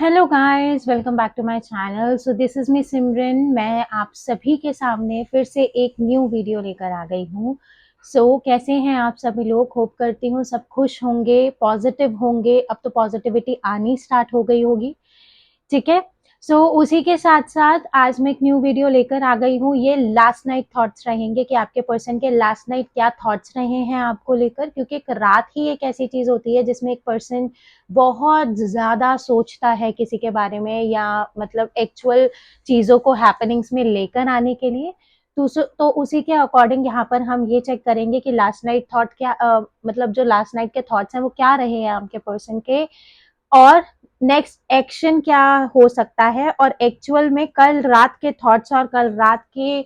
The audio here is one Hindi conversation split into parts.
Hello guys, welcome back to my channel. So this is me Simran. मैं आप सभी के सामने फिर से एक न्यू वीडियो लेकर आ गई हूँ। कैसे हैं आप सभी लोग? होप करती हूँ सब खुश होंगे, पॉजिटिव होंगे। अब तो पॉजिटिविटी आनी स्टार्ट हो गई होगी, ठीक है। उसी के साथ साथ आज मैं एक न्यू वीडियो लेकर आ गई हूँ। ये लास्ट नाइट थॉट्स रहेंगे कि आपके पर्सन के लास्ट नाइट क्या थॉट्स रहे हैं आपको लेकर, क्योंकि एक रात ही एक ऐसी चीज होती है जिसमें एक पर्सन बहुत ज्यादा सोचता है किसी के बारे में, या मतलब एक्चुअल चीजों को हैपनिंग्स में लेकर आने के लिए। तो उसी के अकॉर्डिंग यहाँ पर हम ये चेक करेंगे कि लास्ट नाइट थॉट क्या मतलब जो लास्ट नाइट के थॉट्स हैं वो क्या रहे हैं आपके पर्सन के, और नेक्स्ट एक्शन क्या हो सकता है, और एक्चुअल में कल रात के थॉट्स और कल रात के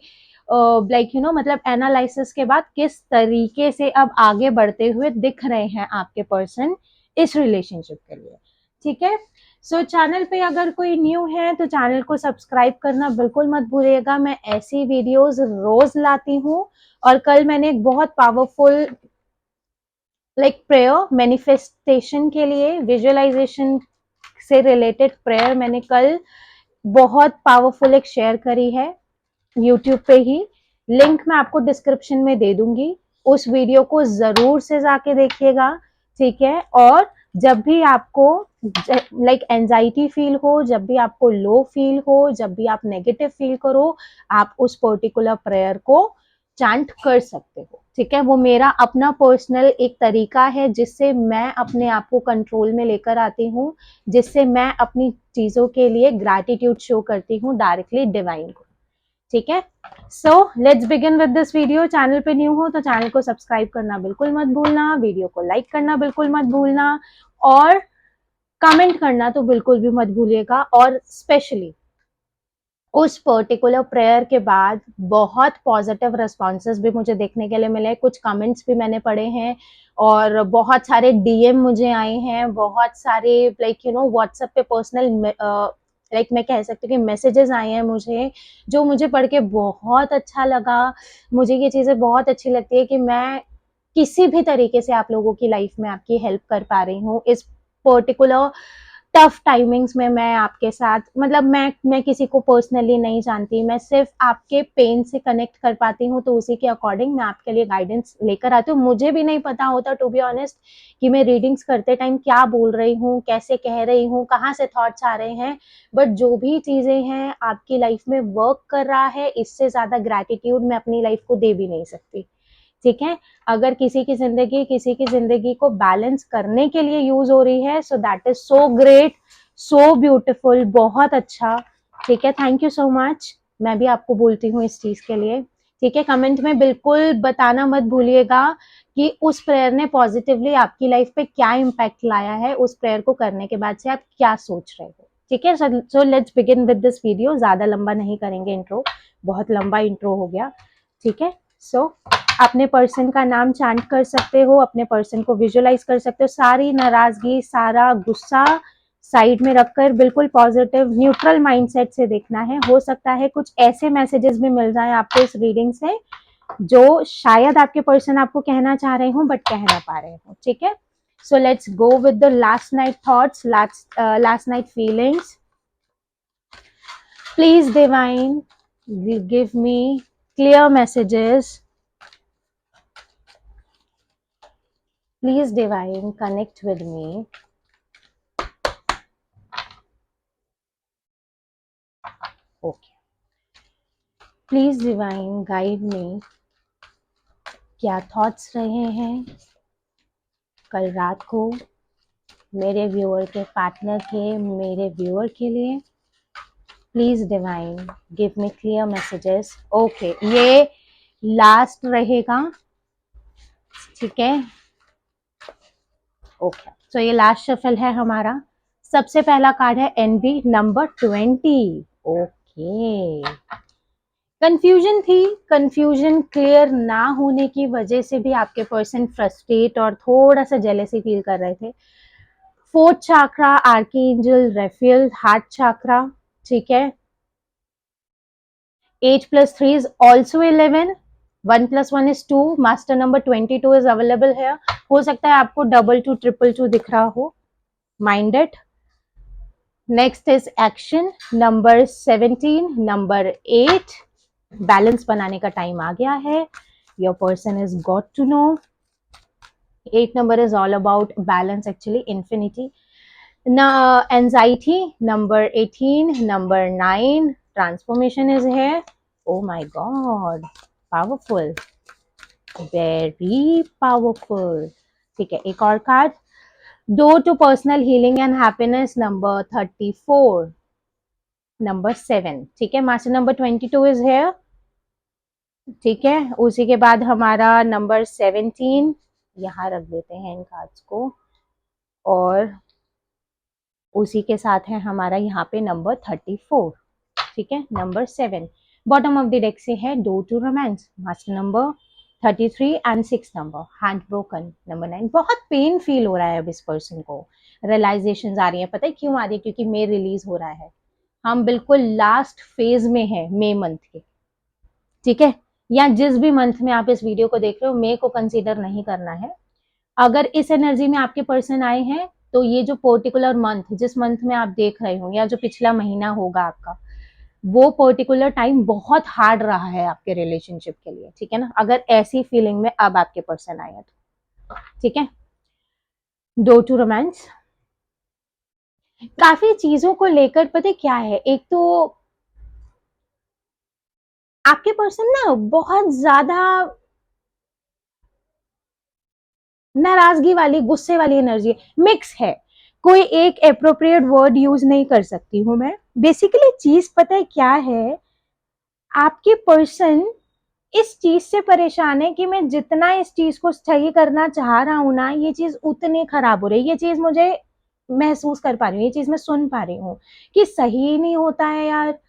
मतलब एनालिसिस के बाद किस तरीके से अब आगे बढ़ते हुए दिख रहे हैं आपके पर्सन इस रिलेशनशिप के लिए, ठीक है। चैनल पे अगर कोई न्यू है तो चैनल को सब्सक्राइब करना बिल्कुल मत भूलिएगा। मैं ऐसी वीडियोस रोज लाती हूँ, और कल मैंने एक बहुत पावरफुल प्रेयर मैनिफेस्टेशन के लिए, विजुअलाइजेशन से रिलेटेड प्रेयर मैंने कल बहुत पावरफुल एक शेयर करी है यूट्यूब पे ही। लिंक मैं आपको डिस्क्रिप्शन में दे दूंगी। उस वीडियो को जरूर से जाके देखिएगा, ठीक है। और जब भी आपको एंजाइटी फील हो, जब भी आपको लो फील हो, जब भी आप नेगेटिव फील करो, आप उस पर्टिकुलर प्रेयर को चांट कर सकते हो, ठीक है। वो मेरा अपना पर्सनल एक तरीका है जिससे मैं अपने आप को कंट्रोल में लेकर आती हूँ, जिससे मैं अपनी चीजों के लिए ग्रैटिट्यूड शो करती हूँ डायरेक्टली डिवाइन को, ठीक है। Let's begin with this video. Channel पे न्यू हो तो चैनल को सब्सक्राइब करना बिल्कुल मत भूलना, वीडियो को लाइक करना बिल्कुल मत भूलना, और कमेंट करना तो बिल्कुल भी मत भूलिएगा। और स्पेशली उस पर्टिकुलर प्रेयर के बाद बहुत पॉजिटिव रिस्पॉन्सेज भी मुझे देखने के लिए मिले, कुछ कमेंट्स भी मैंने पढ़े हैं, और बहुत सारे डीएम मुझे आए हैं, बहुत सारे व्हाट्सएप पे पर्सनल मैं कह सकती हूँ कि मैसेजेस आए हैं मुझे, जो मुझे पढ़ के बहुत अच्छा लगा। मुझे ये चीज़ें बहुत अच्छी लगती है कि मैं किसी भी तरीके से आप लोगों की लाइफ में आपकी हेल्प कर पा रही हूँ इस पर्टिकुलर टफ टाइमिंग्स में। मैं आपके साथ मैं किसी को पर्सनली नहीं जानती, मैं सिर्फ आपके पेन से कनेक्ट कर पाती हूँ, तो उसी के अकॉर्डिंग मैं आपके लिए गाइडेंस लेकर आती हूँ। मुझे भी नहीं पता होता टू बी ऑनेस्ट कि मैं रीडिंग्स करते टाइम क्या बोल रही हूँ, कैसे कह रही हूँ, कहाँ से थॉट्स आ रहे हैं, बट जो भी चीजें हैं आपकी लाइफ में वर्क कर रहा है, इससे ज्यादा ग्रैटिट्यूड मैं अपनी लाइफ को दे भी नहीं सकती, ठीक है। अगर किसी की जिंदगी को बैलेंस करने के लिए यूज हो रही है, so that is so great, so beautiful, बहुत अच्छा, ठीक है। Thank you so much. मैं भी आपको बोलती हूँ इस चीज के लिए, ठीक है। कमेंट में बिल्कुल बताना मत भूलिएगा कि उस प्रेयर ने पॉजिटिवली आपकी लाइफ पे क्या इम्पैक्ट लाया है, उस प्रेयर को करने के बाद से आप क्या सोच रहे हो, ठीक है। So let's begin with this video. ज्यादा लंबा नहीं करेंगे इंट्रो, बहुत लंबा इंट्रो हो गया, ठीक है। अपने पर्सन का नाम चांट कर सकते हो, अपने पर्सन को विजुअलाइज कर सकते हो, सारी नाराजगी, सारा गुस्सा साइड में रखकर बिल्कुल पॉजिटिव न्यूट्रल माइंडसेट से देखना है। हो सकता है कुछ ऐसे मैसेजेस भी मिल जाए आपको इस रीडिंग से जो शायद आपके पर्सन आपको कहना चाह रहे हो बट कह ना पा रहे हो, ठीक है। So let's go with the last night thoughts, last night feelings. Please divine give me clear messages. Please divine connect with me. Okay. Please divine guide me. क्या थॉट्स रहे हैं कल रात को मेरे व्यूअर के पार्टनर के, मेरे व्यूअर के लिए? Please divine give me clear messages. Okay, ये लास्ट रहेगा, ठीक है। ओके, सो ये लास्ट शफल है हमारा। सबसे पहला कार्ड है एनबी नंबर 20। ओके, कंफ्यूजन थी, कंफ्यूजन क्लियर ना होने की वजह से भी आपके पर्सन फ्रस्ट्रेट और थोड़ा सा जेलेसी फील कर रहे थे। Fourth chakra, archangel रेफेल, heart chakra, ठीक है। 8 + 3 is also 11, 1 + 1 is 2, master number 22 is available है। हो सकता है आपको 22 2 2 दिख रहा हो, minded. Next is action number 17, number 8, balance बनाने का टाइम आ गया है. Your person is got to know. 8 number is all about balance, actually infinity. Now anxiety number 18, number 9, transformation is here. Oh my god, powerful, very powerful. ठीक है, एक और card. Door to personal healing and happiness number 34, number 7. ठीक है, master number 22 is here. ठीक है, उसी के बाद हमारा नंबर 17 यहाँ रख देते हैं इन कार्ड्स को, और उसी के साथ है हमारा यहाँ पे नंबर 34. ठीक है, number 7 bottom of the deck से है. Door to romance, master number 33 and 6 number, hand broken number 9. बहुत पेन फील हो रहा है अब इस पर्सन को. रियलाइजेशन आ रही है. पता है क्यों आ रही है? क्योंकि मे रिलीज हो रहा है. हम बिल्कुल लास्ट फेज में है मे मंथ के. ठीक है, या जिस भी मंथ में आप इस वीडियो को देख रहे हो, मे को कंसीडर नहीं करना है. अगर इस एनर्जी में आपके पर्सन आए हैं तो ये जो पर्टिकुलर मंथ, जिस मंथ में आप देख रहे हो, या जो पिछला महीना होगा आपका, वो पर्टिकुलर टाइम बहुत हार्ड रहा है आपके रिलेशनशिप के लिए. ठीक है ना, अगर ऐसी फीलिंग में अब आपके पर्सन आए हैं तो. ठीक है, डोर टू रोमांस. काफी चीजों को लेकर पता है क्या है, एक तो आपके पर्सन ना बहुत ज्यादा नाराजगी वाली, गुस्से वाली एनर्जी मिक्स है. कोई एक एप्रोप्रिएट वर्ड यूज नहीं कर सकती हूँ मैं. बेसिकली चीज पता है क्या है, आपके पर्सन इस चीज से परेशान है कि मैं जितना इस चीज को सही करना चाह रहा हूं ना, ये चीज उतनी खराब हो रही है. ये चीज मुझे महसूस कर पा रही हूँ, ये चीज मैं सुन पा रही हूँ कि सही नहीं होता है यार.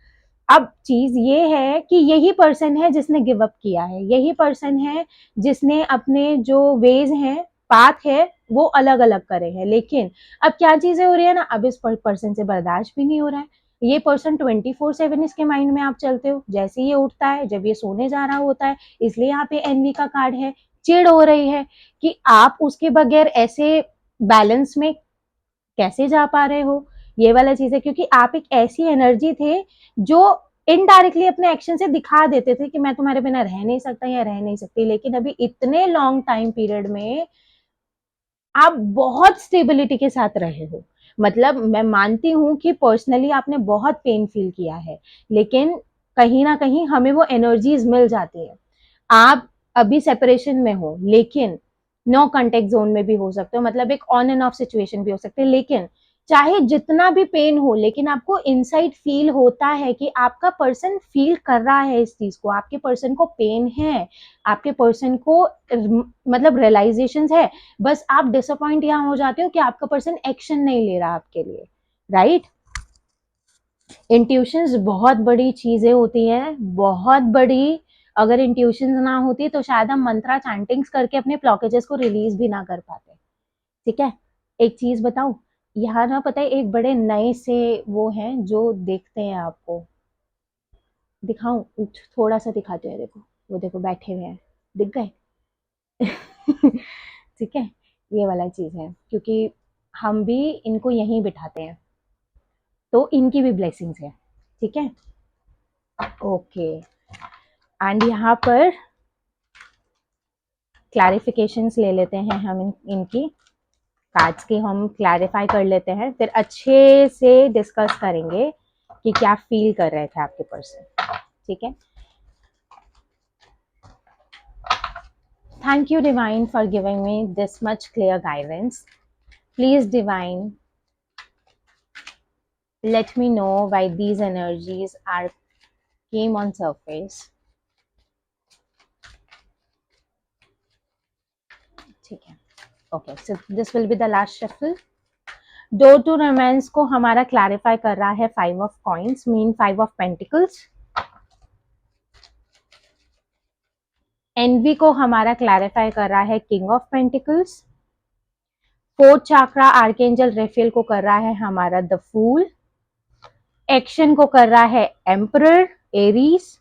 अब चीज ये है कि यही पर्सन है जिसने गिव अप किया है. यही पर्सन है जिसने अपने जो वेज हैं, पाथ है, वो अलग अलग करे हैं. लेकिन अब क्या चीजें हो रही है ना, अब इस पर्सन से बर्दाश्त भी नहीं हो रहा है. ये पर्सन 24/7 इसके माइंड में आप चलते हो. जैसे ये उठता है, जब ये सोने जा रहा होता है, इसलिए यहाँ पे एनवी का कार्ड है. चिड़ हो रही है कि आप उसके बगैर ऐसे बैलेंस में कैसे जा पा रहे हो. ये वाला चीज है, क्योंकि आप एक ऐसी एनर्जी थे जो इनडायरेक्टली अपने एक्शन से दिखा देते थे कि मैं तुम्हारे बिना रह नहीं सकता या रह नहीं सकती. लेकिन अभी इतने लॉन्ग टाइम पीरियड में आप बहुत स्टेबिलिटी के साथ रहे हो. मतलब मैं मानती हूँ कि पर्सनली आपने बहुत पेन फील किया है, लेकिन कहीं ना कहीं हमें वो एनर्जीज मिल जाती है. आप अभी सेपरेशन में हो, लेकिन नो कांटेक्ट जोन में भी हो सकते हो. मतलब एक ऑन एंड ऑफ सिचुएशन भी हो सकते हैं. लेकिन चाहे जितना भी पेन हो, लेकिन आपको इनसाइड फील होता है कि आपका पर्सन फील कर रहा है इस चीज को. आपके पर्सन को पेन है, आपके पर्सन को मतलब रियलाइजेशन है. बस आप डिसअपॉइंट यहाँ हो जाते हो कि आपका पर्सन एक्शन नहीं ले रहा आपके लिए. राइट, इंट्यूशंस बहुत बड़ी चीजें होती हैं, बहुत बड़ी. अगर इंट्यूशंस ना होती तो शायद हम मंत्रा चैंटिंग्स करके अपने ब्लॉकेजेस को रिलीज भी ना कर पाते. ठीक है, एक चीज बताऊं, यहाँ ना पता है एक बड़े नए से वो हैं जो देखते हैं आपको. दिखाऊं, थोड़ा सा दिखाते हैं. देखो, वो देखो बैठे हुए हैं, दिख गए? ठीक है, ये वाला चीज है, क्योंकि हम भी इनको यहीं बिठाते हैं, तो इनकी भी ब्लेसिंग्स है. ठीक है, ओके. एंड यहाँ पर क्लैरिफिकेशंस ले लेते हैं हम इनकी कार्ड्स की. हम क्लैरिफाई कर लेते हैं, फिर अच्छे से डिस्कस करेंगे कि क्या फील कर रहे थे आपके पर्सन. ठीक है, thank you divine for giving me this much clear guidance. Please divine, let me know why these energies are came on surface. ठीक है, okay. So this will be the last shuffle. Door to romance को हमारा क्लैरिफाई कर रहा है 5 of coins, mean 5 of pentacles. Envy को हमारा क्लैरिफाई कर रहा है king of pentacles. Fourth chakra archangel Raphael को कर रहा है हमारा द फूल. एक्शन को कर रहा है एम्परर एरीज.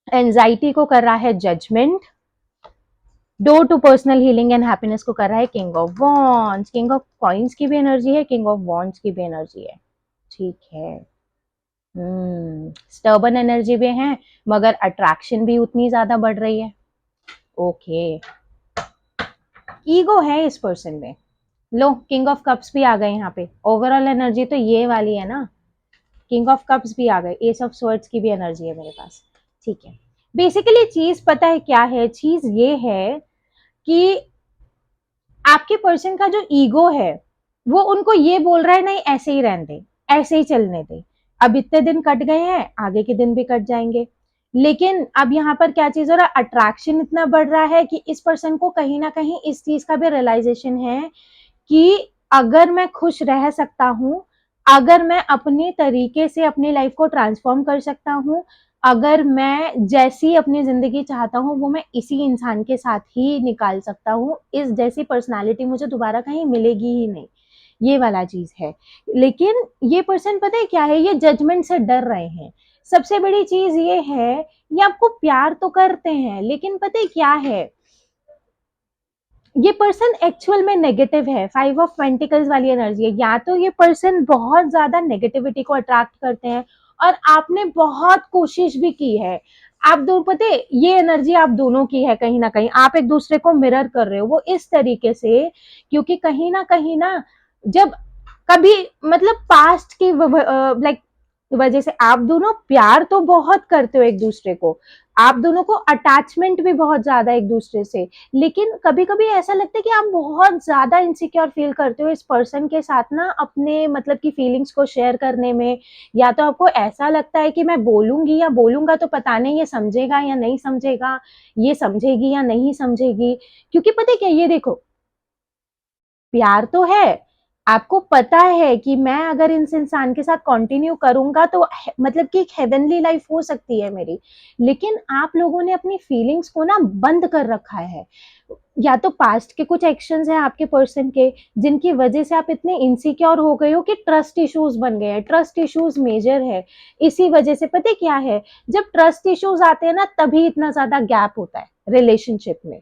एंजाइटी को कर रहा है judgement. Door to personal healing and happiness को कर रहा है king of wands. King of coins की भी एनर्जी है, किंग ऑफ वॉन्ड्स की भी एनर्जी है। ठीक है। स्टर्बन एनर्जी भी है, मगर अट्रैक्शन भी उतनी ज्यादा बढ़ रही है। ओके। ईगो है इस पर्सन में। लो, किंग ऑफ कप्स भी आ गए यहाँ पे। ओवरऑल एनर्जी तो ये वाली है ना, किंग ऑफ कप्स भी आ गए, एस ऑफ स्वर्ड्स की भी एनर्जी है मेरे पास। ठीक है। बेसिकली चीज पता है क्या है, चीज ये है कि आपके पर्सन का जो ईगो है वो उनको ये बोल रहा है नहीं ऐसे ही रहने दे, ऐसे ही चलने दे। अब इतने दिन कट गए हैं, आगे के दिन भी कट जाएंगे। लेकिन अब यहाँ पर क्या चीज हो रहा है, अट्रैक्शन इतना बढ़ रहा है कि इस पर्सन को कहीं ना कहीं इस चीज का भी रियलाइजेशन है कि अगर मैं खुश रह सकता हूँ, अगर मैं अपने तरीके से अपनी लाइफ को ट्रांसफॉर्म कर सकता हूँ, अगर मैं जैसी अपनी जिंदगी चाहता हूँ वो मैं इसी इंसान के साथ ही निकाल सकता हूँ, इस जैसी पर्सनालिटी मुझे दोबारा कहीं मिलेगी ही नहीं, ये वाला चीज है। लेकिन ये पर्सन पता है क्या है, ये जजमेंट से डर रहे हैं। सबसे बड़ी चीज ये है, ये आपको प्यार तो करते हैं, लेकिन पता है क्या है, ये पर्सन एक्चुअल में नेगेटिव है। 5 ऑफ पेंटिकल्स वाली एनर्जी है। या तो ये पर्सन बहुत ज्यादा नेगेटिविटी को अट्रैक्ट करते हैं और आपने बहुत कोशिश भी की है। आप दो पता है, ये एनर्जी आप दोनों की है, कहीं ना कहीं आप एक दूसरे को मिरर कर रहे हो वो इस तरीके से, क्योंकि कहीं ना जब कभी मतलब पास्ट की लाइक वजह से आप दोनों प्यार तो बहुत करते हो एक दूसरे को, आप दोनों को अटैचमेंट भी बहुत ज्यादा एक दूसरे से, लेकिन कभी कभी ऐसा लगता है कि आप बहुत ज्यादा इनसिक्योर फील करते हो इस पर्सन के साथ ना, अपने मतलब की फीलिंग्स को शेयर करने में। या तो आपको ऐसा लगता है कि मैं बोलूंगी या बोलूंगा तो पता नहीं ये समझेगा या नहीं समझेगा, ये समझेगी या नहीं समझेगी। क्योंकि पता है क्या, ये देखो, प्यार तो है, आपको पता है कि मैं अगर इस इंसान के साथ कंटिन्यू करूंगा तो मतलब कि एक हेवनली लाइफ हो सकती है मेरी। लेकिन आप लोगों ने अपनी फीलिंग्स को ना बंद कर रखा है। या तो पास्ट के कुछ एक्शंस हैं आपके पर्सन के, जिनकी वजह से आप इतने इनसिक्योर हो गए हो कि ट्रस्ट इश्यूज बन गए हैं। ट्रस्ट इश्यूज मेजर है। इसी वजह से पता है क्या है, जब ट्रस्ट इश्यूज आते हैं ना तभी इतना ज्यादा गैप होता है रिलेशनशिप में।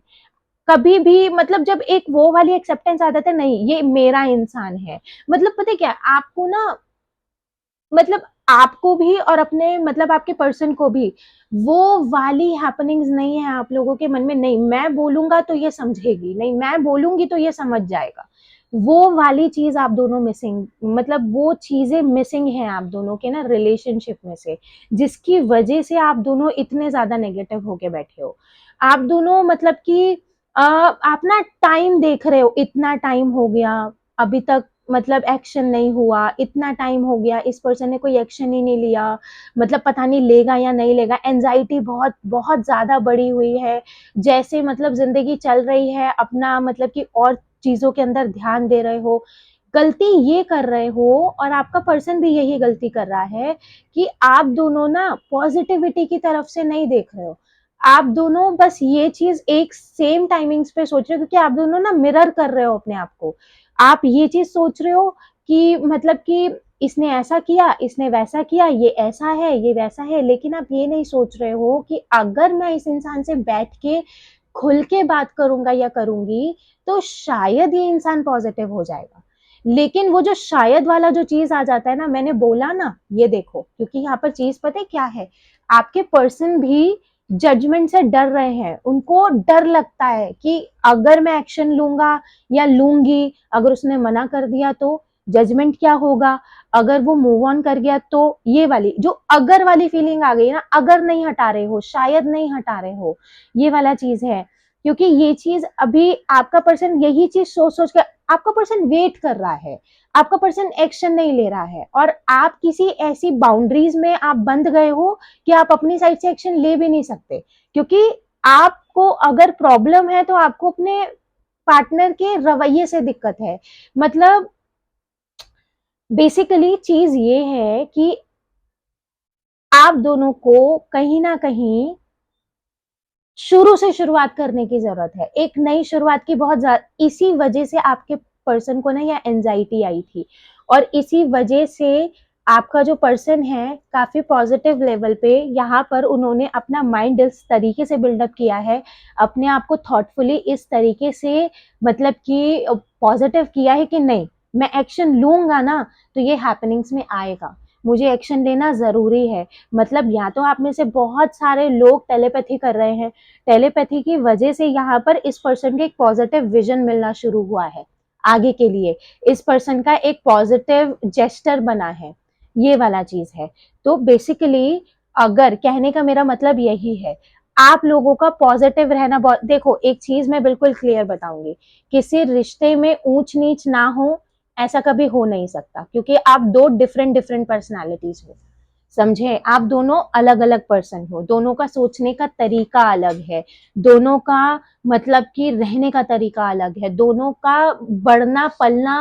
कभी भी मतलब जब एक वो वाली एक्सेप्टेंस आ जाता है, नहीं ये मेरा इंसान है, मतलब पता है क्या, आपको ना मतलब आपको भी और अपने मतलब आपके पर्सन को भी वो वाली हैपनिंग्स नहीं है आप लोगों के मन में, नहीं मैं बोलूंगा तो ये समझेगी, नहीं मैं बोलूंगी तो ये समझ जाएगा। वो वाली चीज आप दोनों मिसिंग, मतलब वो चीजें मिसिंग हैं आप दोनों के ना रिलेशनशिप में से, जिसकी वजह से आप दोनों इतने ज्यादा नेगेटिव होके बैठे हो। आप दोनों मतलब कि आप ना टाइम देख रहे हो, इतना टाइम हो गया अभी तक मतलब एक्शन नहीं हुआ, इतना टाइम हो गया इस पर्सन ने कोई एक्शन ही नहीं लिया, मतलब पता नहीं लेगा या नहीं लेगा। एंजाइटी बहुत बहुत ज्यादा बढ़ी हुई है, जैसे मतलब जिंदगी चल रही है अपना मतलब कि और चीजों के अंदर ध्यान दे रहे हो। गलती ये कर रहे हो और आपका पर्सन भी यही गलती कर रहा है कि आप दोनों ना पॉजिटिविटी की तरफ से नहीं देख रहे हो। आप दोनों बस ये चीज एक सेम टाइमिंग्स पे सोच रहे हो, क्योंकि आप दोनों ना मिरर कर रहे हो अपने आप को। आप ये चीज सोच रहे हो कि मतलब कि इसने ऐसा किया, इसने वैसा किया, ये ऐसा है, ये वैसा है, लेकिन आप ये नहीं सोच रहे हो कि अगर मैं इस इंसान से बैठ के खुल के बात करूंगा या करूंगी तो शायद ये इंसान पॉजिटिव हो जाएगा। लेकिन वो जो शायद वाला जो चीज आ जाता है ना, मैंने बोला ना, ये देखो, क्योंकि यहाँ पर चीज पता है क्या है, आपके पर्सन भी जजमेंट से डर रहे हैं। उनको डर लगता है कि अगर मैं एक्शन लूंगा या लूंगी, अगर उसने मना कर दिया तो जजमेंट क्या होगा, अगर वो मूव ऑन कर गया तो, ये वाली जो अगर वाली फीलिंग आ गई ना, अगर नहीं हटा रहे हो, शायद नहीं हटा रहे हो, ये वाला चीज है। क्योंकि ये चीज अभी आपका पर्सन यही चीज सोच सोच कर, आपका पर्सन वेट कर रहा है, आपका पर्सन एक्शन नहीं ले रहा है, और आप किसी ऐसी बाउंड्रीज में आप बंध गए हो कि आप अपनी साइड से एक्शन ले भी नहीं सकते। क्योंकि आपको अगर प्रॉब्लम है तो आपको अपने पार्टनर के रवैये से दिक्कत है। मतलब बेसिकली चीज ये है कि आप दोनों को कहीं ना कहीं शुरू से शुरुआत करने की जरूरत है, एक नई शुरुआत की बहुत ज्यादा। इसी वजह से आपके पर्सन को ना यह एंजाइटी आई थी, और इसी वजह से आपका जो पर्सन है काफी पॉजिटिव लेवल पे यहाँ पर उन्होंने अपना माइंड इस तरीके से बिल्डअप किया है, अपने आप को थॉटफुली इस तरीके से मतलब कि पॉजिटिव किया है कि नहीं, मैं एक्शन लूंगा ना तो ये हैपनिंग्स में आएगा, मुझे एक्शन लेना जरूरी है। मतलब या तो आप में से बहुत सारे लोग टेलीपैथी कर रहे हैं, टेलीपैथी की वजह से यहाँ पर इस पर्सन के एक पॉजिटिव विजन मिलना शुरू हुआ है आगे के लिए, इस पर्सन का एक पॉजिटिव जेस्टर बना है, ये वाला चीज है। तो बेसिकली अगर कहने का मेरा मतलब यही है, आप लोगों का पॉजिटिव रहना बहुत, देखो एक चीज मैं बिल्कुल क्लियर बताऊंगी, किसी रिश्ते में ऊंच नीच ना हो ऐसा कभी हो नहीं सकता, क्योंकि आप दो डिफरेंट डिफरेंट पर्सनालिटीज हो, समझे, आप दोनों अलग अलग पर्सन हो, दोनों का सोचने का तरीका अलग है, दोनों का मतलब कि रहने का तरीका अलग है, दोनों का बढ़ना पलना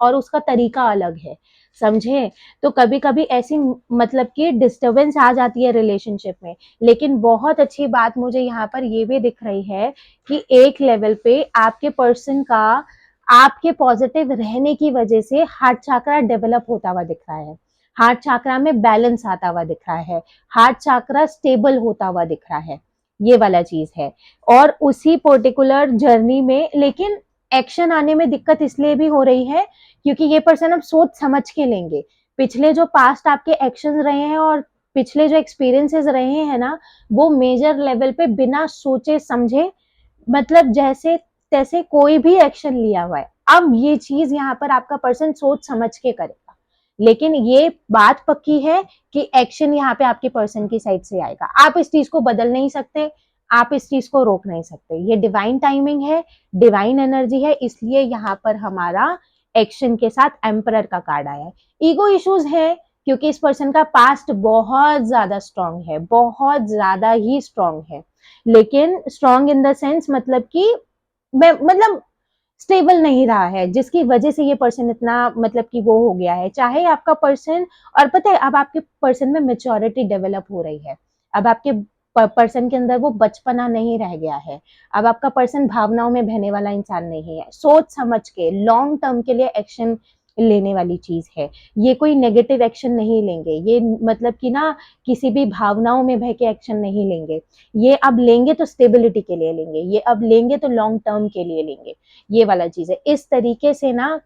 और उसका तरीका अलग है, समझे। तो कभी कभी ऐसी मतलब कि डिस्टरबेंस आ जाती है रिलेशनशिप में, लेकिन बहुत अच्छी बात मुझे यहाँ पर ये भी दिख रही है कि एक लेवल पे आपके पर्सन का आपके पॉजिटिव रहने की वजह से हार्ट चक्रा डेवलप होता हुआ दिख रहा है, हार्ट चक्रा में बैलेंस आता हुआ दिख रहा है, हार्ट चक्रा स्टेबल होता हुआ दिख रहा है, ये वाला चीज है। और उसी पर्टिकुलर जर्नी में लेकिन एक्शन आने में दिक्कत इसलिए भी हो रही है क्योंकि ये पर्सन अब सोच समझ के लेंगे, पिछले जो पास्ट आपके एक्शन रहे हैं और पिछले जो एक्सपीरियंसेस रहे हैं ना, वो मेजर लेवल पे बिना सोचे समझे मतलब जैसे तैसे कोई भी एक्शन लिया हुआ है, अब ये चीज यहाँ पर आपका पर्सन सोच समझ के करेगा, लेकिन ये बात पक्की है कि एक्शन यहाँ पे आपके पर्सन की साइड से आएगा, आप इस चीज को बदल नहीं सकते, आप इस चीज को रोक नहीं सकते, ये डिवाइन टाइमिंग है, डिवाइन एनर्जी है, इसलिए यहाँ पर हमारा एक्शन के साथ एम्परर का कार्ड आया है। ईगो इश्यूज है क्योंकि इस पर्सन का पास्ट बहुत ज्यादा स्ट्रांग है, बहुत ज्यादा ही स्ट्रांग है, लेकिन स्ट्रांग इन द सेंस मतलब कि मैं मतलब स्टेबल नहीं रहा है, जिसकी वजह से ये पर्सन इतना मतलब कि वो हो गया है, चाहे आपका पर्सन, और पता है अब आपके पर्सन में मेच्योरिटी डेवलप हो रही है, अब आपके पर्सन के अंदर वो बचपना नहीं रह गया है, अब आपका पर्सन भावनाओं में बहने वाला इंसान नहीं है, सोच समझ के लॉन्ग टर्म के लिए एक्शन लेने वाली चीज है, ये कोई नेगेटिव एक्शन नहीं लेंगे, ये मतलब कि ना किसी भी भावनाओं में बह के एक्शन नहीं लेंगे, ये अब लेंगे तो स्टेबिलिटी के लिए लेंगे, ये अब लेंगे तो लॉन्ग टर्म के लिए लेंगे, ये वाला चीज है। इस तरीके से ना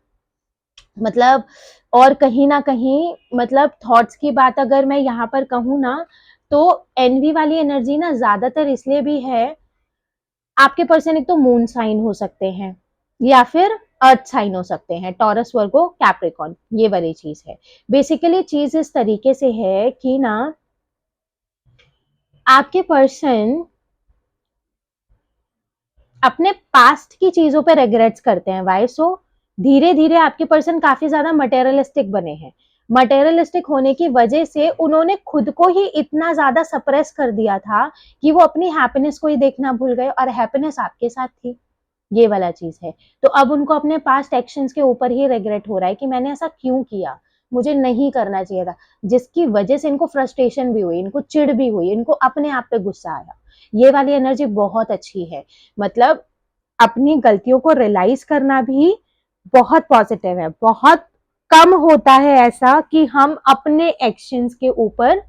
मतलब, और कहीं ना कहीं मतलब थॉट्स की बात अगर मैं यहाँ पर कहूँ ना, तो एनवी वाली एनर्जी ना ज्यादातर इसलिए भी है, आपके पर्सन एक तो मून साइन हो सकते हैं या फिर अर्थ साइन हो सकते हैं, टॉरस, वर्गो, कैप्रिकॉन, ये वाली चीज है। बेसिकली चीज इस तरीके से है कि ना आपके पर्सन अपने पास्ट की चीजों पे रिग्रेट्स करते हैं, वाई सो, धीरे धीरे आपके पर्सन काफी ज्यादा मटेरियलिस्टिक बने हैं, मटेरियलिस्टिक होने की वजह से उन्होंने खुद को ही इतना ज्यादा सप्रेस कर दिया था कि वो अपनी हैप्पीनेस को ही देखना भूल गए, और हैप्पीनेस आपके साथ थी, ये वाला चीज है। तो अब उनको अपने पास्ट एक्शंस के ऊपर ही रिग्रेट हो रहा है कि मैंने ऐसा क्यों किया, मुझे नहीं करना चाहिए था, जिसकी वजह से इनको फ्रस्ट्रेशन भी हुई, इनको चिढ़ भी हुई, इनको अपने आप पे गुस्सा आया। ये वाली एनर्जी बहुत अच्छी है, मतलब अपनी गलतियों को रियलाइज करना भी बहुत पॉजिटिव है, बहुत कम होता है ऐसा कि हम अपने एक्शंस के ऊपर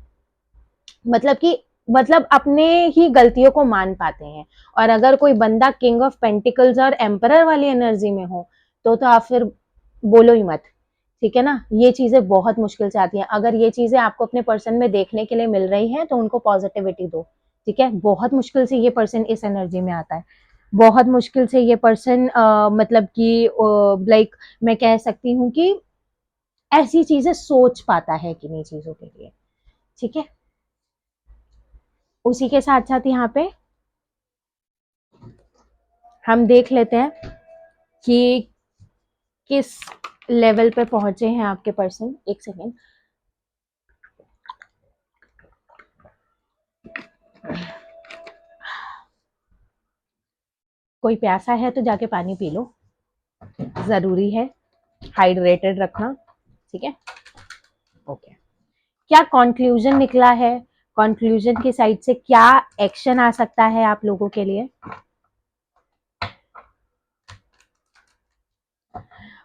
मतलब कि मतलब अपने ही गलतियों को मान पाते हैं। और अगर कोई बंदा किंग ऑफ पेंटिकल्स और एम्परर वाली एनर्जी में हो तो आप फिर बोलो ही मत, ठीक है ना, ये चीजें बहुत मुश्किल से आती हैं, अगर ये चीजें आपको अपने पर्सन में देखने के लिए मिल रही हैं तो उनको पॉजिटिविटी दो, ठीक है, बहुत मुश्किल से ये पर्सन इस एनर्जी में आता है, बहुत मुश्किल से ये पर्सन मतलब कि लाइक मैं कह सकती हूँ कि ऐसी चीजें सोच पाता है किन्हीं चीजों के लिए, ठीक है। उसी के साथ साथ यहाँ पे हम देख लेते हैं कि किस लेवल पे पहुंचे हैं आपके पर्सन। एक सेकेंड, कोई प्यासा है तो जाके पानी पी लो, जरूरी है हाइड्रेटेड रखना, ठीक है। ओके, क्या कंक्लूजन निकला है, कंक्लूजन की साइड से क्या एक्शन आ सकता है आप लोगों के लिए।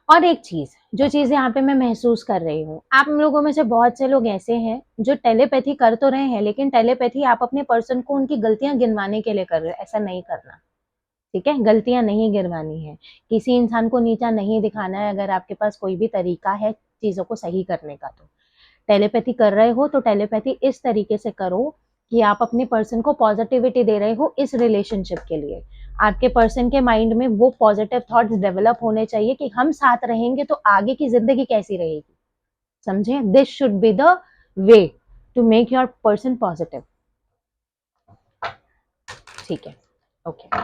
और एक चीज, जो चीज यहाँ पे मैं महसूस कर रही हूँ, आप लोगों में से बहुत से लोग ऐसे हैं जो टेलीपैथी कर तो रहे हैं, लेकिन टेलीपैथी आप अपने पर्सन को उनकी गलतियां गिनवाने के लिए कर रहे हो। ऐसा नहीं करना, ठीक है? गलतियां नहीं गिनवानी है, किसी इंसान को नीचा नहीं दिखाना है। अगर आपके पास कोई भी तरीका है चीजों को सही करने का, तो टेलीपैथी कर रहे हो तो टेलीपैथी इस तरीके से करो कि आप अपने पर्सन को पॉजिटिविटी दे रहे हो इस रिलेशनशिप के लिए। आपके पर्सन के माइंड में वो पॉजिटिव थॉट्स डेवलप होने चाहिए कि हम साथ रहेंगे तो आगे की जिंदगी कैसी रहेगी। समझे? This should be the way to make your person positive. ठीक है, okay.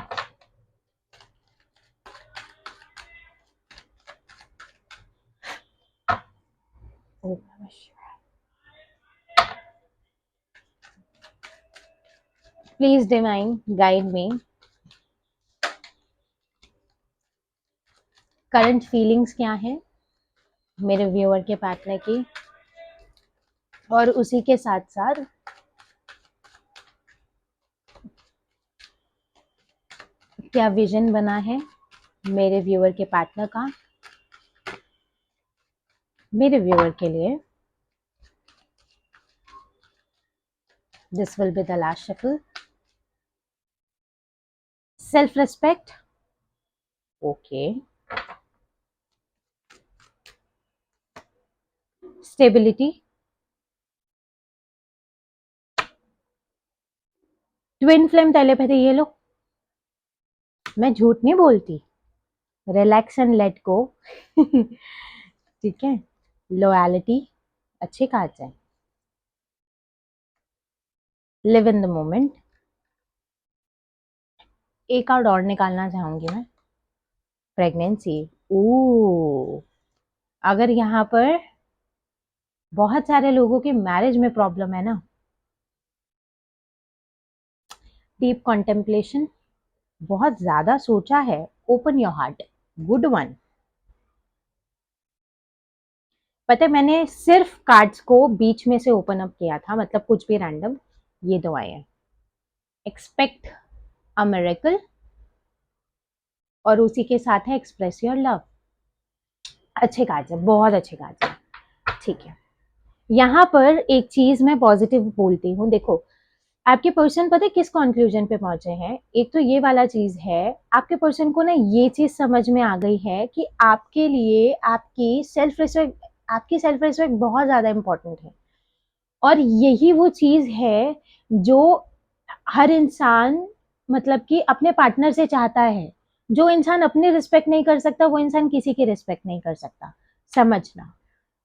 Please divine guide me. Current feelings क्या है मेरे व्यूअर के पार्टनर की, और उसी के साथ साथ क्या विजन बना है मेरे व्यूअर के पार्टनर का मेरे व्यूअर के लिए। This will be the last shuffle. Self respect, okay. Stability, twin flame telepathy, ये लो, मैं झूठ नहीं बोलती। Relax and let go. ठीक है। लॉयलिटी, अच्छे कार्ड्स हैं। Live in the moment. एक कार्ड और निकालना चाहूंगी मैं, प्रेगनेंसी। ओ, अगर यहाँ पर बहुत सारे लोगों की मैरिज में प्रॉब्लम है ना, डीप कॉन्टेम्पलेशन, बहुत ज्यादा सोचा है, open your heart, good one. पता है, मैंने सिर्फ कार्ड्स को बीच में से ओपन अप किया था, मतलब कुछ भी रैंडम। ये दो आए हैं, एक्सपेक्ट अ मिरेकल, और उसी के साथ है एक्सप्रेस योर लव। अच्छे कार्ड्स हैं, बहुत अच्छे कार्ड्स हैं। ठीक है, यहाँ पर एक चीज मैं पॉजिटिव बोलती हूँ। देखो, आपके पर्सन पता है किस कंक्लूजन पे पहुंचे हैं। एक तो ये वाला चीज है, आपके पर्सन को ना ये चीज समझ में आ गई है कि आपके लिए आपकी सेल्फ रिस्पेक्ट बहुत ज्यादा इंपॉर्टेंट है। और यही वो चीज है जो हर इंसान, मतलब कि अपने पार्टनर से चाहता है। जो इंसान अपनी रिस्पेक्ट नहीं कर सकता, वो इंसान किसी की रिस्पेक्ट नहीं कर सकता, समझना।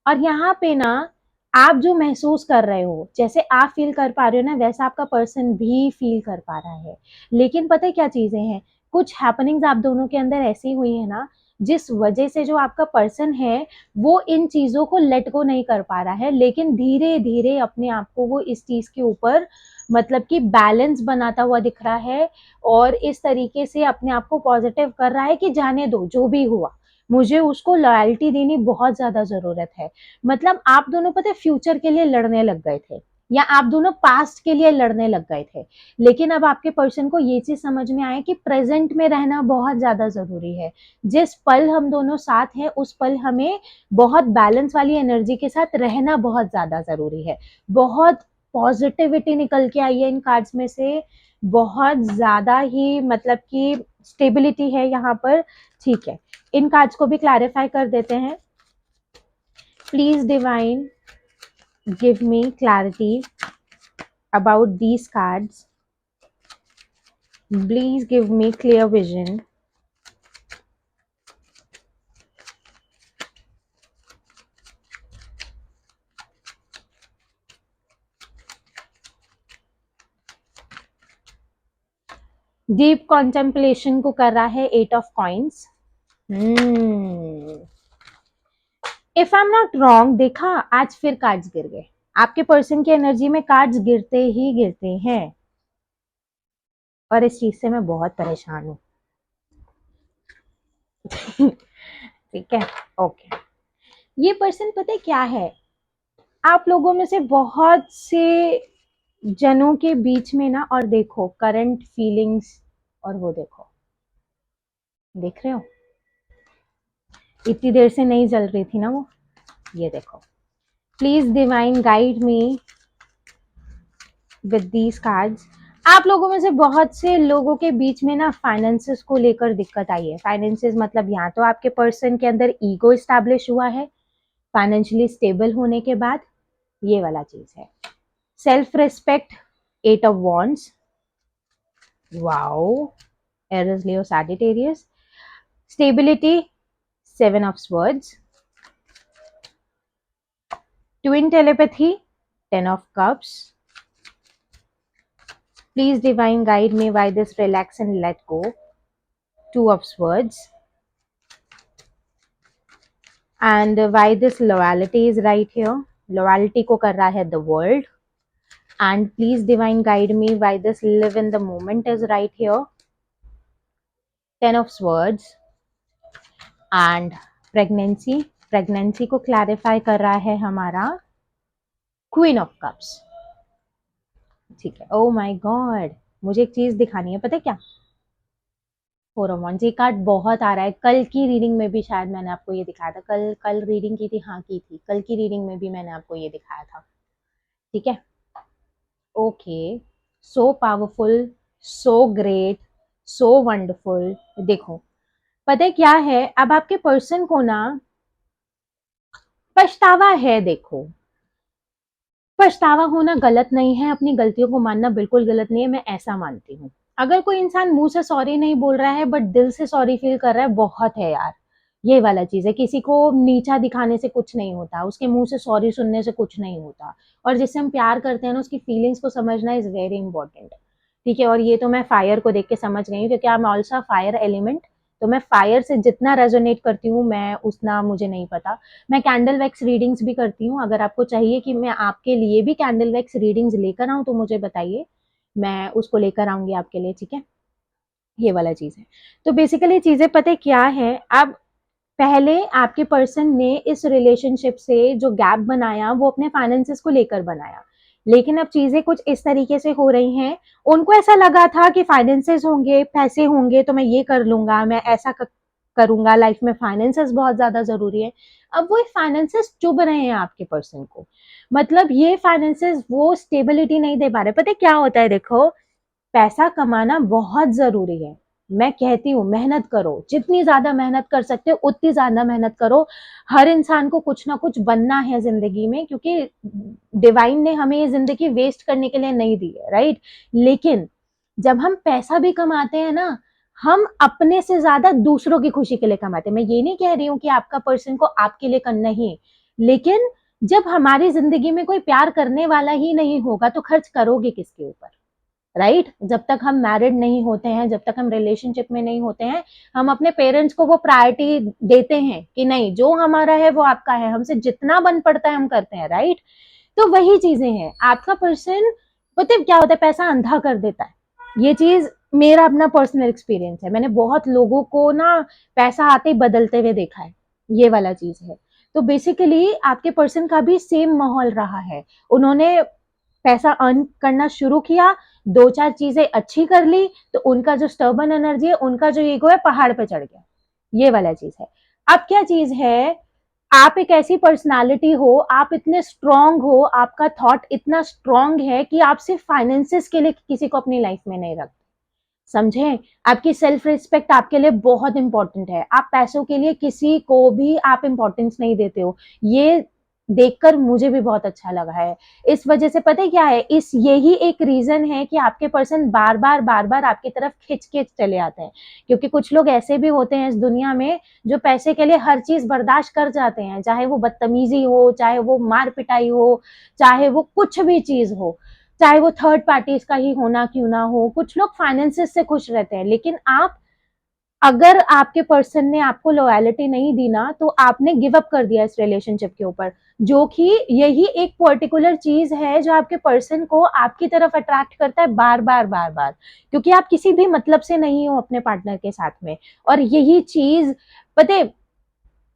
और यहाँ पे ना, आप जो महसूस कर रहे हो, जैसे आप फील कर पा रहे हो ना, वैसा आपका पर्सन भी फील कर पा रहा है। लेकिन पता है क्या चीजें हैं, कुछ हैपनिंग्स आप दोनों के अंदर ऐसी हुई है ना, जिस वजह से जो आपका पर्सन है वो इन चीजों को लेट गो नहीं कर पा रहा है, लेकिन धीरे धीरे अपने आप को वो इस चीज के ऊपर, मतलब कि बैलेंस बनाता हुआ दिख रहा है। और इस तरीके से अपने आप को पॉजिटिव कर रहा है कि जाने दो, जो भी हुआ मुझे उसको लॉयल्टी देनी बहुत ज्यादा जरूरत है। मतलब आप दोनों पता है फ्यूचर के लिए लड़ने लग गए थे, या आप दोनों पास्ट के लिए लड़ने लग गए थे। लेकिन अब आपके पर्सन को ये चीज समझ में आए कि प्रेजेंट में रहना बहुत ज्यादा जरूरी है। जिस पल हम दोनों साथ हैं, उस पल हमें बहुत बैलेंस वाली एनर्जी के साथ रहना बहुत ज्यादा जरूरी है। बहुत पॉजिटिविटी निकल के आई है इन कार्ड्स में से, बहुत ज्यादा ही, मतलब कि स्टेबिलिटी है यहाँ पर। ठीक है, इन कार्ड्स को भी क्लैरिफाई कर देते हैं। Please divine give me clarity about these cards. Please give me clear vision. Deep contemplation को कर रहा है eight of coins. If I am not wrong, देखा आज फिर कार्ड्स गिर गए। आपके पर्सन की एनर्जी में कार्ड्स गिरते ही गिरते हैं, और इस चीज से मैं बहुत परेशान हूँ। ठीक है, ओके। ये पर्सन पता है क्या है, आप लोगों में से बहुत से जनों के बीच में ना, और देखो करंट फीलिंग्स, और वो देखो, देख रहे हो, इतनी देर से नहीं जल रही थी ना वो। ये देखो, please divine guide me with these cards. आप लोगों में से बहुत से लोगों के बीच में ना फाइनेंसेस को लेकर दिक्कत आई है। फाइनेंसेस मतलब यहाँ तो आपके पर्सन के अंदर ईगो इस्टेब्लिश हुआ है फाइनेंशियली स्टेबल होने के बाद, ये वाला चीज है। Self respect, 8 of wands, wow, Aries Leo Sagittarius. Stability, 7 of swords. Twin telepathy, 10 of cups. Please divine guide me why this relax and let go, 2 of swords. And why this loyalty is right here, loyalty को कर रहा है the world. And please divine guide me why this live in the moment is right here, 10 of swords. And pregnancy को clarify कर रहा है हमारा क्वीन ऑफ कप्स। ठीक है, ओ माय गॉड, मुझे एक चीज दिखानी है, पता है क्या, 4 of wands। ये कार्ड बहुत आ रहा है। कल की रीडिंग में भी शायद मैंने आपको ये दिखाया था, कल रीडिंग की थी, हाँ की थी, कल की रीडिंग में भी मैंने आपको ये दिखाया था। ठीक है, okay, so powerful, so great, so wonderful. देखो पता है क्या है, अब आपके पर्सन को ना पछतावा है। देखो, पछतावा होना गलत नहीं है, अपनी गलतियों को मानना बिल्कुल गलत नहीं है, मैं ऐसा मानती हूँ। अगर कोई इंसान मुंह से सॉरी नहीं बोल रहा है बट दिल से सॉरी फील कर रहा है, बहुत है यार। ये वाला चीज है, किसी को नीचा दिखाने से कुछ नहीं होता, उसके मुंह से सॉरी सुनने से कुछ नहीं होता। और जिससे हम प्यार करते हैं ना, उसकी फीलिंग्स को समझना इज वेरी इंपॉर्टेंट। ठीक है, और ये तो मैं फायर को देख के समझ गई हूँ, क्योंकि I am also fire element. तो मैं फायर से जितना रेजोनेट करती हूँ, मैं उतना मुझे नहीं पता। मैं कैंडल वैक्स रीडिंग्स भी करती हूँ, अगर आपको चाहिए कि मैं आपके लिए भी कैंडल वैक्स रीडिंग्स लेकर आऊँ तो मुझे बताइए, मैं उसको लेकर आऊंगी आपके लिए। ठीक है, ये वाला चीज है। तो बेसिकली चीजें पता है क्या है, अब पहले आपके पर्सन ने इस रिलेशनशिप से जो गैप बनाया वो अपने फाइनेंसेस को लेकर बनाया, लेकिन अब चीजें कुछ इस तरीके से हो रही हैं, उनको ऐसा लगा था कि फाइनेंसेस होंगे, पैसे होंगे तो मैं ये कर लूंगा, मैं ऐसा करूंगा, लाइफ में फाइनेंसेस बहुत ज्यादा जरूरी है। अब वो फाइनेंसेस चुभ रहे हैं आपके पर्सन को, मतलब ये फाइनेंसेस वो स्टेबिलिटी नहीं दे पा रहे। पता है क्या होता है, देखो पैसा कमाना बहुत जरूरी है, मैं कहती हूँ मेहनत करो, जितनी ज्यादा मेहनत कर सकते हो उतनी ज्यादा मेहनत करो। हर इंसान को कुछ ना कुछ बनना है जिंदगी में, क्योंकि डिवाइन ने हमें ये जिंदगी वेस्ट करने के लिए नहीं दी है, राइट। लेकिन जब हम पैसा भी कमाते हैं ना, हम अपने से ज्यादा दूसरों की खुशी के लिए कमाते हैं। मैं ये नहीं कह रही हूँ कि आपका पर्सन को आपके लिए करना ही, लेकिन जब हमारी जिंदगी में कोई प्यार करने वाला ही नहीं होगा तो खर्च करोगे किसके ऊपर, राइट। जब तक हम मैरिड नहीं होते हैं, जब तक हम रिलेशनशिप में नहीं होते हैं, हम अपने पेरेंट्स को वो प्रायोरिटी देते हैं कि नहीं, जो हमारा है वो आपका है, हमसे जितना बन पड़ता है हम करते हैं, राइट। तो वही चीजें हैं, आपका पर्सन पता है क्या होता है, पैसा अंधा कर देता है। ये चीज मेरा अपना पर्सनल एक्सपीरियंस है, मैंने बहुत लोगों को ना पैसा आते ही बदलते हुए देखा है, ये वाला चीज है। तो बेसिकली आपके पर्सन का भी सेम माहौल रहा है, उन्होंने पैसा अर्न करना शुरू किया, दो चार चीजें अच्छी कर ली, तो उनका जो स्टर्बन एनर्जी है, उनका जो ईगो है, पहाड़ पे चढ़ गया, ये वाला चीज है। अब क्या चीज है, आप एक ऐसी पर्सनालिटी हो, आप इतने स्ट्रांग हो, आपका थॉट इतना स्ट्रांग है कि आप सिर्फ फाइनेंसेस के लिए किसी को अपनी लाइफ में नहीं रखते, समझे। आपकी सेल्फ रिस्पेक्ट आपके लिए बहुत इंपॉर्टेंट है, आप पैसों के लिए किसी को भी आप इंपॉर्टेंस नहीं देते हो, ये देखकर मुझे भी बहुत अच्छा लगा है। इस वजह से पता है क्या है, इस यही एक रीजन है कि आपके पर्सन बार बार आपकी तरफ खिंच के चले आते हैं, क्योंकि कुछ लोग ऐसे भी होते हैं इस दुनिया में जो पैसे के लिए हर चीज बर्दाश्त कर जाते हैं, चाहे वो बदतमीजी हो, चाहे वो मार पिटाई हो, चाहे वो कुछ भी चीज हो, चाहे वो थर्ड पार्टीज का ही होना क्यों ना हो। कुछ लोग फाइनेंसेस से खुश रहते हैं, लेकिन आप, अगर आपके पर्सन ने आपको लॉयलिटी नहीं दी ना, तो आपने गिव अप कर दिया इस रिलेशनशिप के ऊपर, जो कि यही एक पर्टिकुलर चीज है जो आपके पर्सन को आपकी तरफ अट्रैक्ट करता है बार बार, क्योंकि आप किसी भी मतलब से नहीं हो अपने पार्टनर के साथ में। और यही चीज पता है,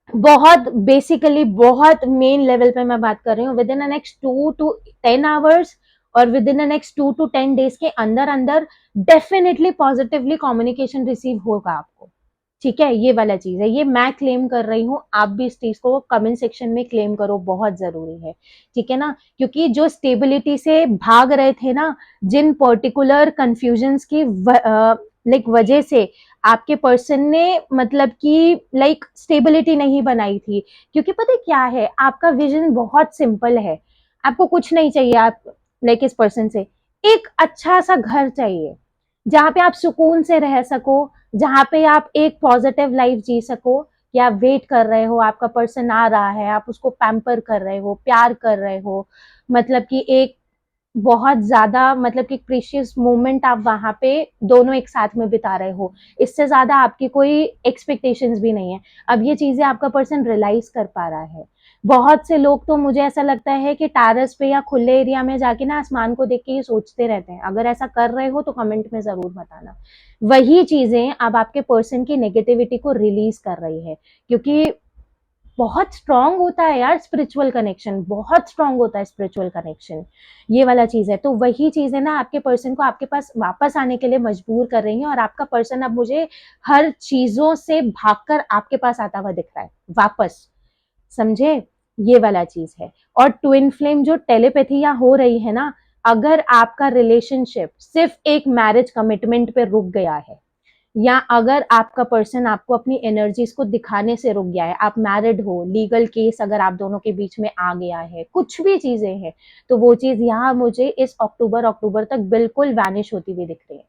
बहुत बेसिकली बहुत मेन लेवल पे मैं बात कर रही हूँ, with in next 2 to 10 hours और with in next 2 to 10 days के अंदर अंदर डेफिनेटली पॉजिटिवली कम्युनिकेशन रिसीव होगा आपको, ठीक है, ये वाला चीज है, ये मैं क्लेम कर रही हूँ, आप भी इस चीज को कमेंट सेक्शन में क्लेम करो, बहुत जरूरी है। ठीक है ना, क्योंकि जो स्टेबिलिटी से भाग रहे थे ना, जिन पर्टिकुलर कंफ्यूजन्स की लाइक वजह से आपके पर्सन ने मतलब कि लाइक स्टेबिलिटी नहीं बनाई थी, क्योंकि पता है क्या है, आपका विजन बहुत सिंपल है, आपको कुछ नहीं चाहिए, आप लाइक इस पर्सन से एक अच्छा सा घर चाहिए जहाँ पे आप सुकून से रह सको, जहाँ पे आप एक पॉजिटिव लाइफ जी सको, कि आप वेट कर रहे हो, आपका पर्सन आ रहा है, आप उसको पैम्पर कर रहे हो, प्यार कर रहे हो, मतलब कि एक बहुत ज्यादा मतलब कि प्रीशियस मोमेंट आप वहां पे दोनों एक साथ में बिता रहे हो, इससे ज्यादा आपकी कोई एक्सपेक्टेशंस भी नहीं है। अब ये चीजें आपका पर्सन रियलाइज कर पा रहा है। बहुत से लोग तो मुझे ऐसा लगता है कि टेरेस पे या खुले एरिया में जाके ना आसमान को देख के ये सोचते रहते हैं, अगर ऐसा कर रहे हो तो कमेंट में जरूर बताना। वही चीजें अब आपके पर्सन की नेगेटिविटी को रिलीज कर रही है, क्योंकि बहुत स्ट्रांग होता है यार स्पिरिचुअल कनेक्शन, बहुत स्ट्रांग होता है स्पिरिचुअल कनेक्शन, ये वाला चीज है। तो वही चीज है ना, आपके पर्सन को आपके पास वापस आने के लिए मजबूर कर रही है, और आपका पर्सन अब मुझे हर चीजों से भागकर आपके पास आता हुआ दिख रहा है वापस, समझे, ये वाला चीज है। और ट्विन फ्लेम जो टेलीपैथी हो रही है ना, अगर आपका रिलेशनशिप सिर्फ एक मैरिज कमिटमेंट पे रुक गया है, या अगर आपका पर्सन आपको अपनी एनर्जीज को दिखाने से रुक गया है, आप मैरिड हो, लीगल केस अगर आप दोनों के बीच में आ गया है, कुछ भी चीजें हैं, तो वो चीज यहाँ मुझे इस अक्टूबर तक बिल्कुल वैनिश होती हुई दिख रही है,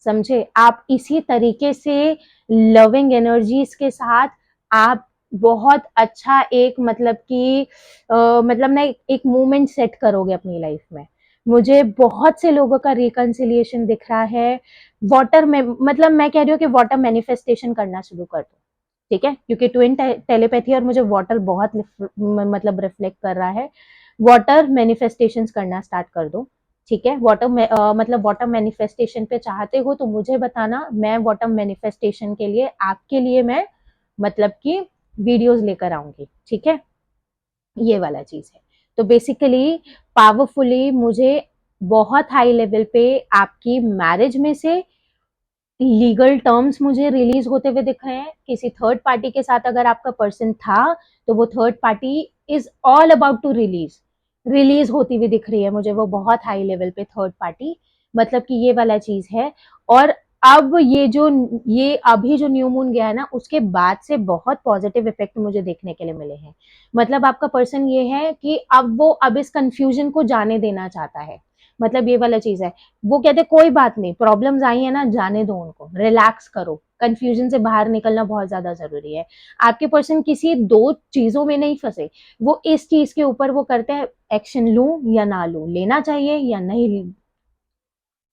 समझे। आप इसी तरीके से लविंग एनर्जीज के साथ आप बहुत अच्छा एक मतलब कि मतलब ना एक मूवमेंट सेट करोगे अपनी लाइफ में। मुझे बहुत से लोगों का रिकंसिलिएशन दिख रहा है। वाटर में मतलब मैं कह रही हूँ कि वाटर मैनिफेस्टेशन करना शुरू कर दो, ठीक है, क्योंकि ट्विन टेलीपैथी और मुझे वाटर बहुत मतलब रिफ्लेक्ट कर रहा है। वाटर मैनिफेस्टेशंस करना स्टार्ट कर दो, ठीक है। वाटर मतलब वाटर मैनिफेस्टेशन पे चाहते हो तो मुझे बताना, मैं वाटर मैनिफेस्टेशन के लिए आपके लिए मैं मतलब कि वीडियोस लेकर आऊंगी, ठीक है, ये वाला चीज है। तो बेसिकली पावरफुली मुझे बहुत हाई लेवल पे आपकी मैरिज में से लीगल टर्म्स मुझे रिलीज होते हुए दिख रहे हैं। किसी थर्ड पार्टी के साथ अगर आपका पर्सन था, तो वो third party is all about to release होती हुई दिख रही है मुझे, वो बहुत हाई लेवल पे थर्ड पार्टी, मतलब कि ये वाला चीज है। और अब ये अभी जो न्यू मून गया है ना, उसके बाद से बहुत पॉजिटिव इफेक्ट मुझे देखने के लिए मिले हैं। मतलब आपका पर्सन ये है कि अब वो अब इस कंफ्यूजन को जाने देना चाहता है, मतलब ये वाला चीज है। वो कहते कोई बात नहीं, प्रॉब्लम्स आई है ना, जाने दो उनको, रिलैक्स करो, कंफ्यूजन से बाहर निकलना बहुत ज्यादा जरूरी है। आपके पर्सन किसी दो चीजों में नहीं फंसे, वो इस चीज के ऊपर वो करते हैं, एक्शन लूं या ना लूं, लेना चाहिए या नहीं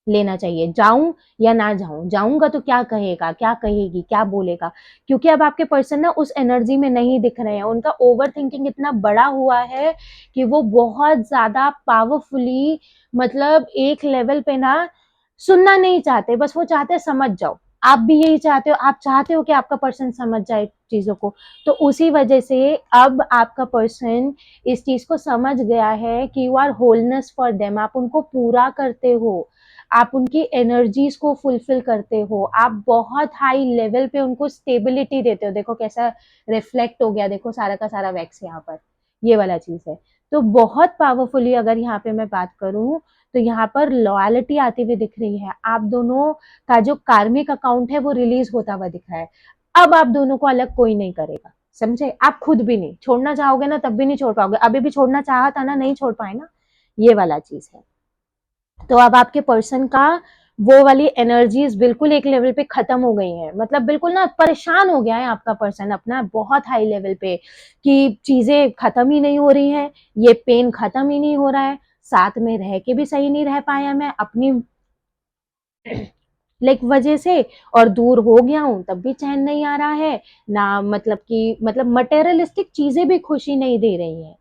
लेना चाहिए, जाऊं या ना जाऊं, जाऊंगा तो क्या कहेगा, क्या कहेगी, क्या बोलेगा, क्योंकि अब आपके पर्सन ना उस एनर्जी में नहीं दिख रहे हैं। उनका ओवर थिंकिंग इतना बड़ा हुआ है कि वो बहुत ज्यादा पावरफुली मतलब एक लेवल पे ना सुनना नहीं चाहते, बस वो चाहते हैं समझ जाओ। आप भी यही चाहते हो, आप चाहते हो कि आपका पर्सन समझ जाए चीजों को। तो उसी वजह से अब आपका पर्सन इस चीज को समझ गया है कि you are wholeness for them, आप उनको पूरा करते हो, आप उनकी एनर्जीज को फुलफिल करते हो, आप बहुत हाई लेवल पे उनको स्टेबिलिटी देते हो। देखो कैसा रिफ्लेक्ट हो गया, देखो सारा का सारा वैक्स यहाँ पर, ये वाला चीज है। तो बहुत पावरफुली अगर यहाँ पे मैं बात करूं, तो यहाँ पर लॉयलिटी आती हुई दिख रही है। आप दोनों का जो कार्मिक अकाउंट है वो रिलीज होता हुआ दिख रहा है। अब आप दोनों को अलग कोई नहीं करेगा, समझे। आप खुद भी नहीं छोड़ना चाहोगे ना, तब भी नहीं छोड़ पाओगे, अभी भी छोड़ना चाहा था ना, नहीं छोड़ पाए ना, ये वाला चीज है। तो अब आपके पर्सन का वो वाली एनर्जीज बिल्कुल एक लेवल पे खत्म हो गई हैं, मतलब बिल्कुल ना परेशान हो गया है आपका पर्सन अपना बहुत हाई लेवल पे, कि चीजें खत्म ही नहीं हो रही है, ये पेन खत्म ही नहीं हो रहा है, साथ में रह के भी सही नहीं रह पाया मैं अपनी लाइक वजह से, और दूर हो गया हूं तब भी चैन नहीं आ रहा है ना, मतलब कि मतलब मटेरियलिस्टिक चीजें भी खुशी नहीं दे रही हैं,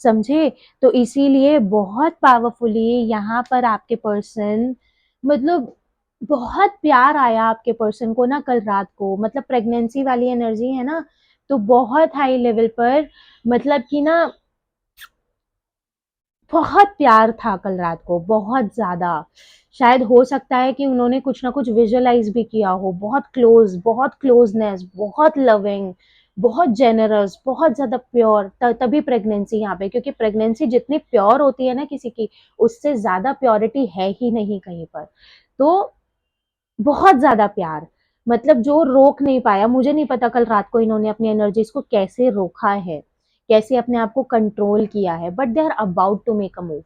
समझे। तो इसीलिए बहुत पावरफुली यहाँ पर आपके पर्सन मतलब बहुत प्यार आया आपके पर्सन को ना कल रात को, मतलब प्रेगनेंसी वाली एनर्जी है ना, तो बहुत हाई लेवल पर मतलब कि ना बहुत प्यार था कल रात को, बहुत ज़्यादा। शायद हो सकता है कि उन्होंने कुछ ना कुछ विजुअलाइज़ भी किया हो, बहुत क्लोज़, बहुत क्लोज़नेस, बहुत लविंग, बहुत जेनरस, बहुत ज़्यादा प्योर। त तभी प्रेगनेंसी यहाँ पे, क्योंकि प्रेगनेंसी जितनी प्योर होती है ना किसी की, उससे ज़्यादा प्योरिटी है ही नहीं कहीं पर। तो बहुत ज़्यादा प्यार, मतलब जो रोक नहीं पाया। मुझे नहीं पता कल रात को इन्होंने अपनी एनर्जीज़ को कैसे रोका है, कैसे अपने आप को कंट्रोल किया है, but they are about to make a move.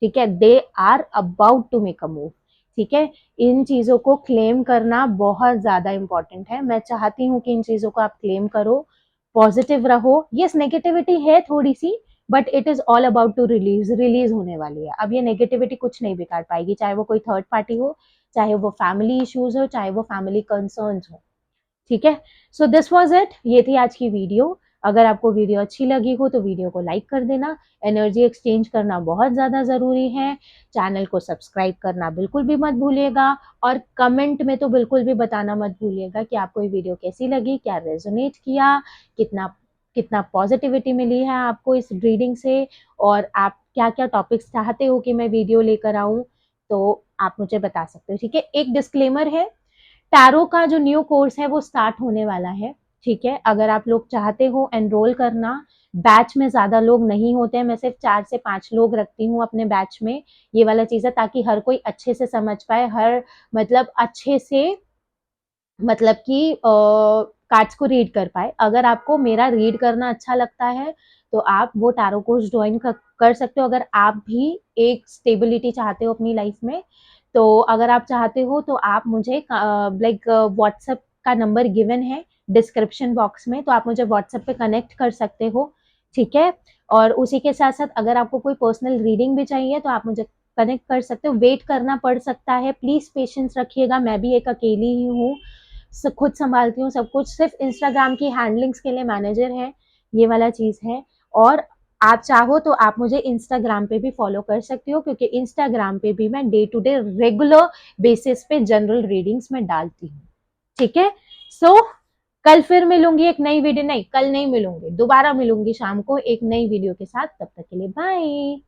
ठीक है, they are about to make a move. ठीक है, इन चीज़ों को क्लेम करना बहुत ज़्यादा इंपॉर्टेंट है। मैं चाहती हूँ कि इन चीज़ों को आप क्लेम करो, पॉजिटिव रहो। यस, नेगेटिविटी है थोड़ी सी, but it is all about to release होने वाली है। अब ये नेगेटिविटी कुछ नहीं बिगाड़ पाएगी, चाहे वो कोई थर्ड पार्टी हो, चाहे वो फैमिली इश्यूज हो, चाहे वो फैमिली कंसर्न्स हो। ठीक है, सो दिस वाज इट, ये थी आज की वीडियो। अगर आपको वीडियो अच्छी लगी हो तो वीडियो को लाइक कर देना। एनर्जी एक्सचेंज करना बहुत ज़्यादा ज़रूरी है। चैनल को सब्सक्राइब करना बिल्कुल भी मत भूलिएगा, और कमेंट में तो बिल्कुल भी बताना मत भूलिएगा कि आपको ये वीडियो कैसी लगी, क्या रेजोनेट किया, कितना कितना पॉजिटिविटी मिली है आपको इस रीडिंग से, और आप क्या क्या टॉपिक्स चाहते हो कि मैं वीडियो लेकर आऊँ, तो आप मुझे बता सकते हो। ठीक है, एक डिस्क्लेमर है, टैरो का जो न्यू कोर्स है वो स्टार्ट होने वाला है। ठीक है, अगर आप लोग चाहते हो एनरोल करना, बैच में ज़्यादा लोग नहीं होते हैं, मैं सिर्फ 4 से 5 लोग रखती हूँ अपने बैच में। ये वाला चीज़ है ताकि हर कोई अच्छे से समझ पाए, हर मतलब अच्छे से, मतलब कि कार्ड्स को रीड कर पाए। अगर आपको मेरा रीड करना अच्छा लगता है तो आप वो टैरो कोर्स ज्वाइन कर सकते हो। अगर आप भी एक स्टेबिलिटी चाहते हो अपनी लाइफ में, तो अगर आप चाहते हो तो आप मुझे लाइक व्हाट्सएप का नंबर गिवन है डिस्क्रिप्शन बॉक्स में, तो आप मुझे व्हाट्सएप पे कनेक्ट कर सकते हो। ठीक है, और उसी के साथ साथ अगर आपको कोई पर्सनल रीडिंग भी चाहिए तो आप मुझे कनेक्ट कर सकते हो। वेट करना पड़ सकता है, प्लीज़ पेशेंस रखिएगा, मैं भी एक अकेली ही हूँ, खुद संभालती हूँ सब कुछ, सिर्फ इंस्टाग्राम की हैंडलिंग्स के लिए मैनेजर है, ये वाला चीज़ है। और आप चाहो तो आप मुझे इंस्टाग्राम पे भी फॉलो कर सकती हो, क्योंकि इंस्टाग्राम पे भी मैं day to day regular basis पे जनरल रीडिंग्स में डालती हूँ। ठीक है, सो कल फिर मिलूंगी एक नई वीडियो, नहीं कल नहीं मिलूंगी, दोबारा मिलूंगी शाम को एक नई वीडियो के साथ। तब तक के लिए बाय।